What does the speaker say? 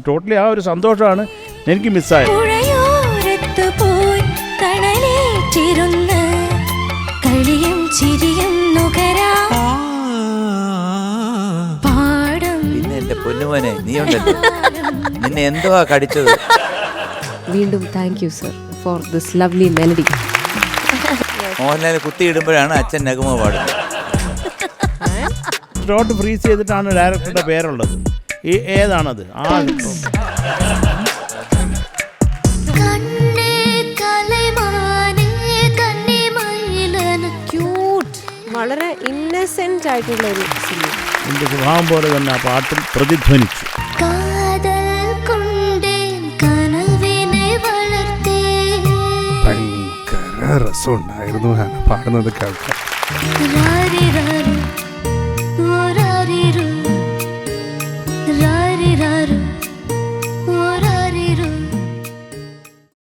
Totally ആ ഒരു സന്തോഷമാണ് എനിക്ക് മിസ്സായത്. പിന്നെ എന്റെ പൊന്നുമോനെ നീ ഉണ്ടല്ലോ, നിന്നെ എന്തുവാ കടിച്ചത്. വീണ്ടും thank you sir for this lovely melody. Mohanlal കുത്തിയിടുമ്പോഴാണ് അച്ഛൻ നഗമ പാടുന്നത്. ഷോട്ട് ഫ്രീസ് ചെയ്തിട്ടാണ് ഡയറക്ടറുടെ പേരുള്ളത്. ഏതാണത്? വളരെ ഇന്നസെന്റ് ആയിട്ടുള്ള ഒരു സിനിമ. എന്റെ സ്വഭാവം പോലെ തന്നെ ആ പാട്ടിൽ പ്രതിധ്വനിച്ചു. ഭയങ്കര രസമുണ്ടായിരുന്നു പാടുന്നത് കേൾക്കാൻ.